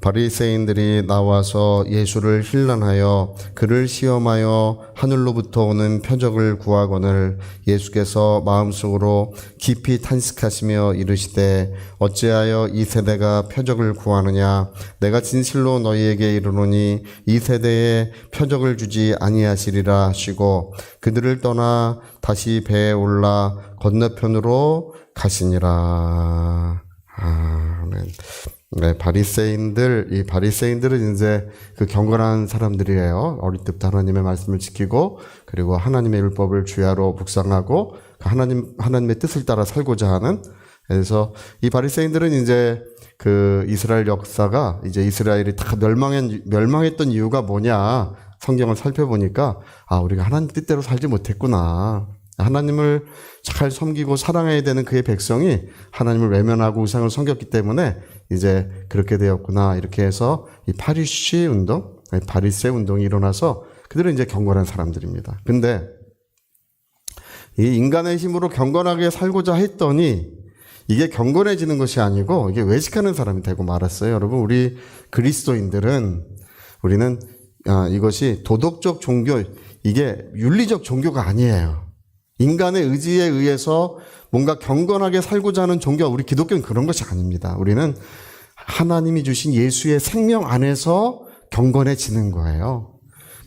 바리새인들이 나와서 예수를 힐난하여 그를 시험하여 하늘로부터 오는 표적을 구하거늘 예수께서 마음속으로 깊이 탄식하시며 이르시되 어찌하여 이 세대가 표적을 구하느냐 내가 진실로 너희에게 이르노니 이 세대에 표적을 주지 아니하시리라 하시고 그들을 떠나 다시 배에 올라 건너편으로 가시니라. 아멘. 네, 이 바리새인들은 이제 그 경건한 사람들이에요. 어릴 때부터 하나님의 말씀을 지키고, 그리고 하나님의 율법을 주야로 묵상하고, 하나님의 뜻을 따라 살고자 하는. 그래서 이 바리새인들은 이제 그 이스라엘 역사가 이제 이스라엘이 다 멸망했던 이유가 뭐냐. 성경을 살펴보니까, 우리가 하나님 뜻대로 살지 못했구나. 하나님을 잘 섬기고 사랑해야 되는 그의 백성이 하나님을 외면하고 우상을 섬겼기 때문에 이제 그렇게 되었구나. 이렇게 해서 이 바리새 운동이 일어나서 그들은 이제 경건한 사람들입니다. 근데 이 인간의 힘으로 경건하게 살고자 했더니 이게 경건해지는 것이 아니고 이게 외식하는 사람이 되고 말았어요. 여러분, 우리 그리스도인들은 우리는 이것이 도덕적 종교, 이게 윤리적 종교가 아니에요. 인간의 의지에 의해서 뭔가 경건하게 살고자 하는 종교가 우리 기독교는 그런 것이 아닙니다. 우리는 하나님이 주신 예수의 생명 안에서 경건해지는 거예요.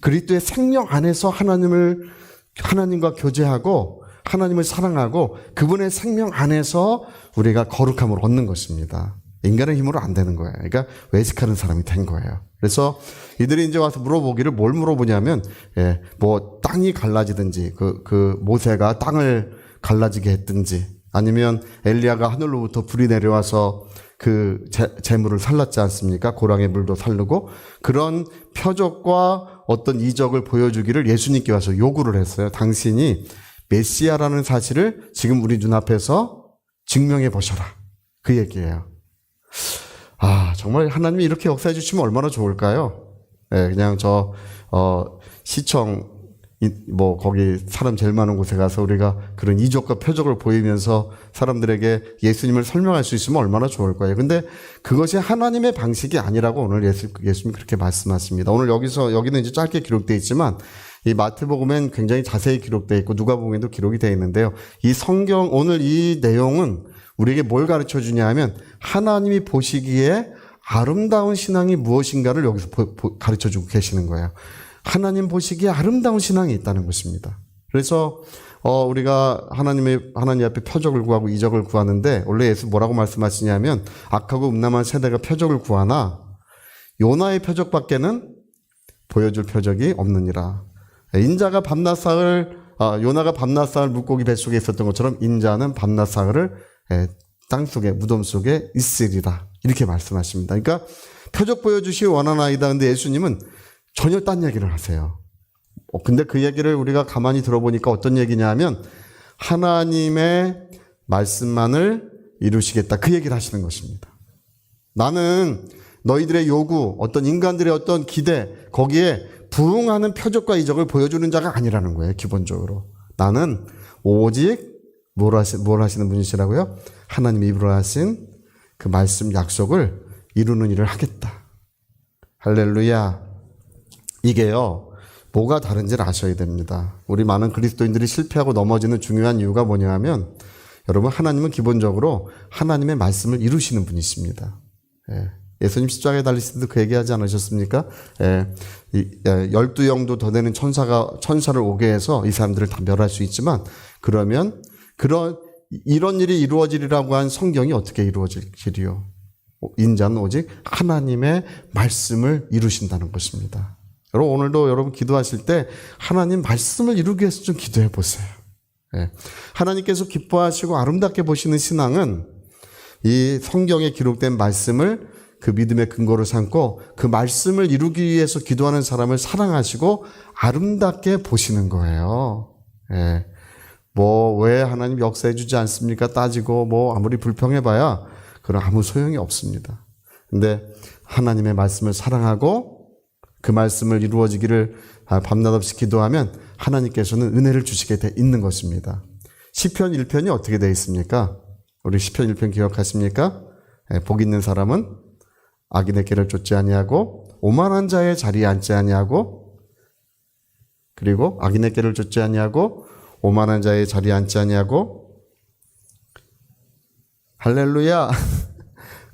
그리스도의 생명 안에서 하나님과 교제하고 하나님을 사랑하고 그분의 생명 안에서 우리가 거룩함을 얻는 것입니다. 인간의 힘으로 안 되는 거예요. 그러니까 외식하는 사람이 된 거예요. 그래서 이들이 이제 와서 물어보기를 뭘 물어보냐면, 뭐 땅이 갈라지든지, 그 모세가 땅을 갈라지게 했든지, 아니면 엘리야가 하늘로부터 불이 내려와서 그 재물을 살랐지 않습니까? 고랑의 물도 살르고 그런 표적과 어떤 이적을 보여주기를 예수님께 와서 요구를 했어요. 당신이 메시아라는 사실을 지금 우리 눈앞에서 증명해 보셔라. 그 얘기예요. 정말 하나님이 이렇게 역사해 주시면 얼마나 좋을까요? 그냥 시청, 거기 사람 제일 많은 곳에 가서 우리가 그런 이적과 표적을 보이면서 사람들에게 예수님을 설명할 수 있으면 얼마나 좋을까요? 근데 그것이 하나님의 방식이 아니라고 오늘 예수님이 그렇게 말씀하십니다. 오늘 여기는 이제 짧게 기록되어 있지만 이 마태복음엔 굉장히 자세히 기록되어 있고 누가복음에도 기록이 되어 있는데요. 이 성경, 오늘 이 내용은 우리에게 뭘 가르쳐 주냐 하면 하나님이 보시기에 아름다운 신앙이 무엇인가를 여기서 가르쳐 주고 계시는 거예요. 하나님 보시기에 아름다운 신앙이 있다는 것입니다. 그래서 우리가 하나님 앞에 표적을 구하고 이적을 구하는데 원래 예수 뭐라고 말씀하시냐면 악하고 음란한 세대가 표적을 구하나 요나의 표적밖에는 보여줄 표적이 없느니라. 인자가 요나가 밤낮 사흘 물고기 뱃속에 있었던 것처럼 인자는 밤낮 사흘을 땅속에 무덤 속에 있으리라. 이렇게 말씀하십니다. 그러니까 표적 보여주시 원하나이다. 근데 예수님은 전혀 딴 얘기를 하세요. 근데 그 얘기를 우리가 가만히 들어보니까 어떤 얘기냐 하면 하나님의 말씀만을 이루시겠다. 그 얘기를 하시는 것입니다. 나는 너희들의 요구, 어떤 인간들의 어떤 기대, 거기에 부응하는 표적과 이적을 보여주는 자가 아니라는 거예요. 기본적으로. 나는 오직 뭘 하시는 분이시라고요? 하나님이 입으로 하신 그 말씀 약속을 이루는 일을 하겠다. 할렐루야. 이게요, 뭐가 다른지를 아셔야 됩니다. 우리 많은 그리스도인들이 실패하고 넘어지는 중요한 이유가 뭐냐 하면, 여러분, 하나님은 기본적으로 하나님의 말씀을 이루시는 분이십니다. 예수님 십자가에 달리실 때도 그 얘기하지 않으셨습니까? 12영도 더 되는 천사를 오게 해서 이 사람들을 다 멸할 수 있지만, 그러면 이런 일이 이루어지리라고 한 성경이 어떻게 이루어질지요? 인자는 오직 하나님의 말씀을 이루신다는 것입니다. 여러분, 오늘도 여러분 기도하실 때 하나님 말씀을 이루기 위해서 좀 기도해 보세요. 하나님께서 기뻐하시고 아름답게 보시는 신앙은 이 성경에 기록된 말씀을 그 믿음의 근거로 삼고 그 말씀을 이루기 위해서 기도하는 사람을 사랑하시고 아름답게 보시는 거예요. 왜 하나님 역사해 주지 않습니까? 따지고 아무리 불평해봐야 그런 아무 소용이 없습니다. 근데 하나님의 말씀을 사랑하고 그 말씀을 이루어지기를 밤낮 없이 기도하면 하나님께서는 은혜를 주시게 돼 있는 것입니다. 시편 1편이 어떻게 되어 있습니까? 우리 시편 1편 기억하십니까? 복 있는 사람은 악인의 길을 쫓지 아니하고 오만한 자의 자리에 앉지 아니하고 그리고 악인의 길을 쫓지 아니하고 오만한 자의 자리에 앉지 아니하고 할렐루야.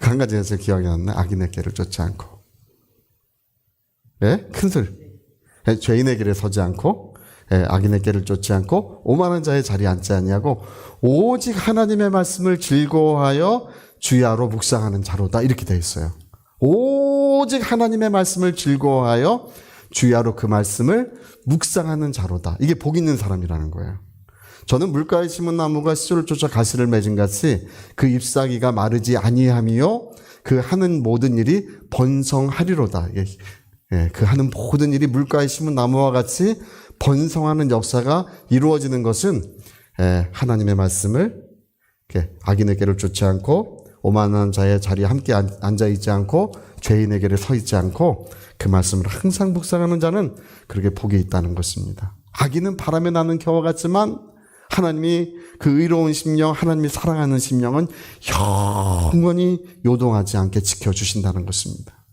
한 가지에서 기억이 났네. 악인의 길을 쫓지 않고. 예? 큰 소리. 죄인의 길에 서지 않고 악인의 길을 쫓지 않고 오만한 자의 자리에 앉지 아니하고 오직 하나님의 말씀을 즐거워하여 주야로 묵상하는 자로다. 이렇게 되어 있어요. 오직 하나님의 말씀을 즐거워하여 주야로 그 말씀을 묵상하는 자로다. 이게 복 있는 사람이라는 거예요. 저는 물가에 심은 나무가 씨를 쫓아 가시를 맺은 같이 그 잎사귀가 마르지 아니하며 그 하는 모든 일이 번성하리로다. 그 하는 모든 일이 물가에 심은 나무와 같이 번성하는 역사가 이루어지는 것은 하나님의 말씀을 악인의 길을 쫓지 않고 오만한 자의 자리에 함께 앉아있지 않고 죄인의 길에 서 있지 않고 그 말씀을 항상 묵상하는 자는 그렇게 복이 있다는 것입니다. 악인은 바람에 나는 겨와 같지만 하나님이 그 의로운 심령, 하나님이 사랑하는 심령은 영원히 요동하지 않게 지켜주신다는 것입니다.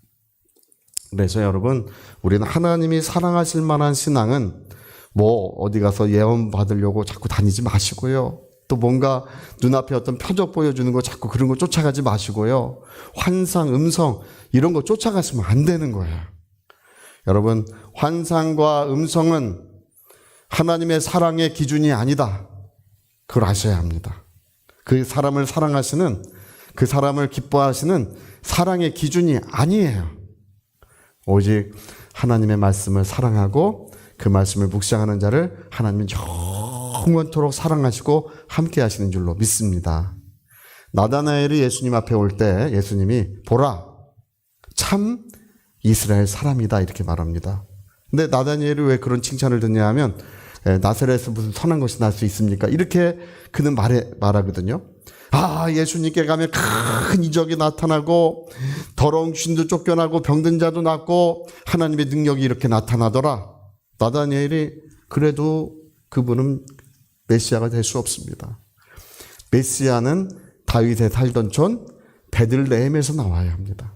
그래서 여러분, 우리는 하나님이 사랑하실 만한 신앙은 뭐 어디 가서 예언 받으려고 자꾸 다니지 마시고요. 또 뭔가 눈앞에 어떤 표적 보여주는 거 자꾸 그런 거 쫓아가지 마시고요. 환상, 음성 이런 거 쫓아가시면 안 되는 거예요. 여러분, 환상과 음성은 하나님의 사랑의 기준이 아니다. 그걸 아셔야 합니다. 그 사람을 사랑하시는, 그 사람을 기뻐하시는 사랑의 기준이 아니에요. 오직 하나님의 말씀을 사랑하고 그 말씀을 묵상하는 자를 하나님은 영원토록 사랑하시고 함께 하시는 줄로 믿습니다. 나다나엘이 예수님 앞에 올 때 예수님이 보라, 참 이스라엘 사람이다 이렇게 말합니다. 근데 나다나엘이 왜 그런 칭찬을 듣냐 하면 나사렛에서 무슨 선한 것이 날 수 있습니까? 이렇게 그는 말하거든요. 아, 예수님께 가면 큰 이적이 나타나고 더러운 귀신도 쫓겨나고 병든 자도 낫고 하나님의 능력이 이렇게 나타나더라. 나다니엘이 그래도 그분은 메시아가 될 수 없습니다. 메시아는 다윗의 살던 촌 베들레헴에서 나와야 합니다.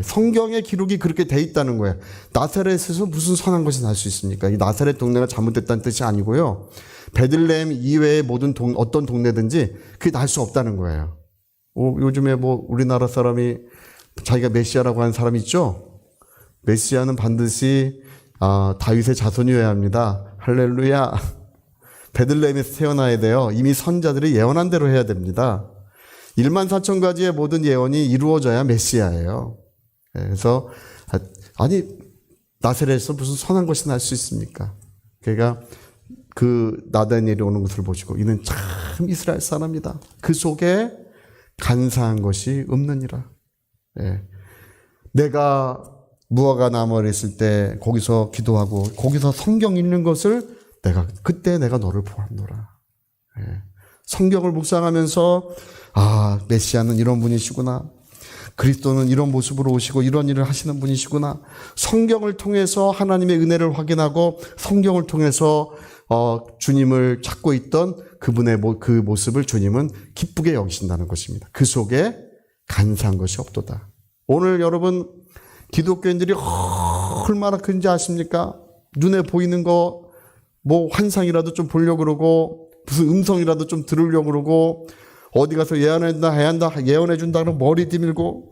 성경의 기록이 그렇게 돼 있다는 거예요. 나사렛에서 무슨 선한 것이 날 수 있습니까? 이 나사렛 동네가 잘못됐다는 뜻이 아니고요. 베들레헴 이외의 모든 어떤 동네든지 그게 날 수 없다는 거예요. 요즘에 뭐 우리나라 사람이 자기가 메시아라고 하는 사람이 있죠? 메시아는 반드시 다윗의 자손이어야 합니다. 할렐루야. 베들레헴에서 태어나야 돼요. 이미 선자들이 예언한 대로 해야 됩니다. 1만 4천 가지의 모든 예언이 이루어져야 메시아예요. 그래서 아니 나사렛에서 무슨 선한 것이 날 수 있습니까? 그러니까 그 나다니엘이 오는 것을 보시고 이는 참 이스라엘 사람이다. 그 속에 간사한 것이 없느니라. 내가 무화과 나무를 있을 때 거기서 기도하고 거기서 성경 읽는 것을 그때 내가 너를 보았노라. 성경을 묵상하면서 메시아는 이런 분이시구나. 그리스도는 이런 모습으로 오시고 이런 일을 하시는 분이시구나. 성경을 통해서 하나님의 은혜를 확인하고 성경을 통해서 주님을 찾고 있던 그분의 그 모습을 주님은 기쁘게 여기신다는 것입니다. 그 속에 간사한 것이 없도다. 오늘 여러분 기독교인들이 얼마나 큰지 아십니까? 눈에 보이는 거 뭐 환상이라도 좀 보려고 그러고 무슨 음성이라도 좀 들으려고 그러고 어디 가서 예언해 준다 그러면 머리 뒤밀고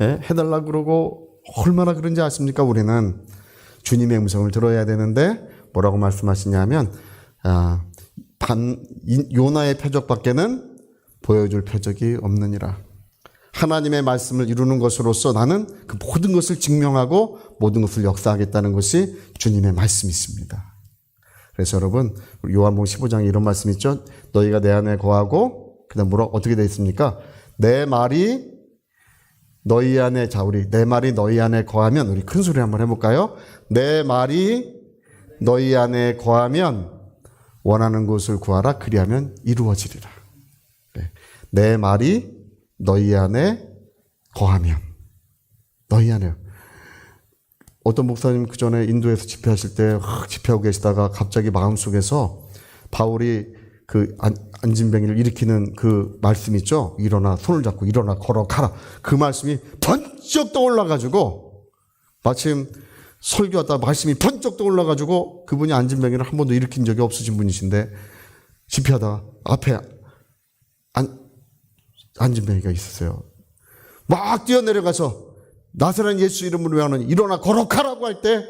해달라고 그러고 얼마나 그런지 아십니까? 우리는 주님의 음성을 들어야 되는데 뭐라고 말씀하시냐면 요나의 표적밖에는 보여줄 표적이 없느니라. 하나님의 말씀을 이루는 것으로서 나는 그 모든 것을 증명하고 모든 것을 역사하겠다는 것이 주님의 말씀이 있습니다. 그래서 여러분 요한복음 15장에 이런 말씀이 있죠. 너희가 내 안에 거하고 그다음 어떻게 되어 있습니까? 내 말이 너희 안에 내 말이 너희 안에 거하면 우리 큰 소리 한번 해볼까요? 내 말이 너희 안에 거하면 원하는 것을 구하라. 그리하면 이루어지리라. 내 말이 너희 안에 거하면 너희 안에 어떤 목사님 그 전에 인도에서 집회하실 때 집회하고 계시다가 갑자기 마음속에서 바울이 그 안진뱅이를 일으키는 그 말씀 있죠? 일어나, 손을 잡고 일어나, 걸어가라. 그 말씀이 번쩍 떠올라가지고, 마침 설교하다 말씀이 번쩍 떠올라가지고, 그분이 안진뱅이를 한 번도 일으킨 적이 없으신 분이신데, 집회하다가 앞에 안진뱅이가 있었어요. 막 뛰어내려가서, 나사렛 예수 이름으로 외하는 일어나, 걸어가라고 할 때,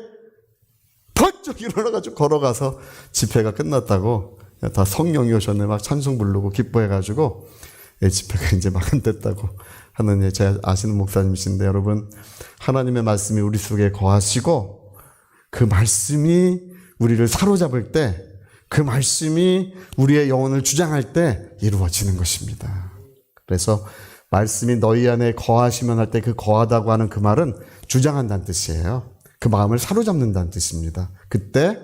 번쩍 일어나가지고 걸어가서 집회가 끝났다고, 다 성령이 오셨네. 막 찬송 부르고 기뻐해가지고 집회가 이제 막 됐다고 하는 제가 아시는 목사님이신데, 여러분, 하나님의 말씀이 우리 속에 거하시고 그 말씀이 우리를 사로잡을 때, 그 말씀이 우리의 영혼을 주장할 때 이루어지는 것입니다. 그래서 말씀이 너희 안에 거하시면 할 때 그 거하다고 하는 그 말은 주장한다는 뜻이에요. 그 마음을 사로잡는다는 뜻입니다. 그때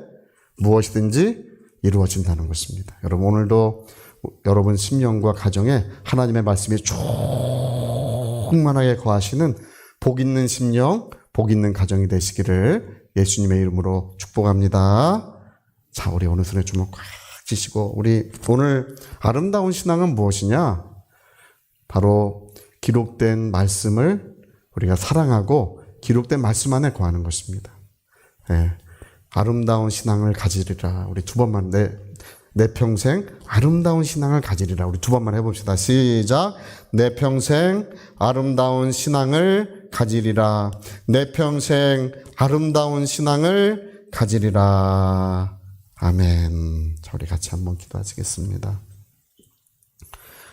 무엇이든지 이루어진다는 것입니다. 여러분, 오늘도 여러분 심령과 가정에 하나님의 말씀이 충만하게 거하시는 복 있는 심령, 복 있는 가정이 되시기를 예수님의 이름으로 축복합니다. 자, 우리 오늘 손에 주먹 꽉 쥐시고, 우리 오늘 아름다운 신앙은 무엇이냐? 바로 기록된 말씀을 우리가 사랑하고 기록된 말씀 안에 거하는 것입니다. 네. 아름다운 신앙을 가지리라. 우리 두 번만, 내 평생 아름다운 신앙을 가지리라. 우리 두 번만 해봅시다. 시작. 내 평생 아름다운 신앙을 가지리라. 내 평생 아름다운 신앙을 가지리라. 아멘. 자, 우리 같이 한번 기도하시겠습니다.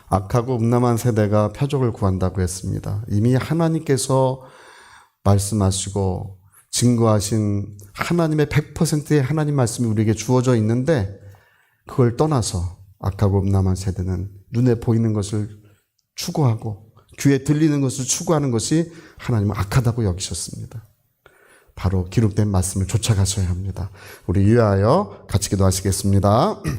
악하고 음란한 세대가 표적을 구한다고 했습니다. 이미 하나님께서 말씀하시고 증거하신 하나님의 100%의 하나님 말씀이 우리에게 주어져 있는데, 그걸 떠나서 악하고 음란한 세대는 눈에 보이는 것을 추구하고 귀에 들리는 것을 추구하는 것이 하나님은 악하다고 여기셨습니다. 바로 기록된 말씀을 쫓아가셔야 합니다. 우리 위하여 같이 기도하시겠습니다.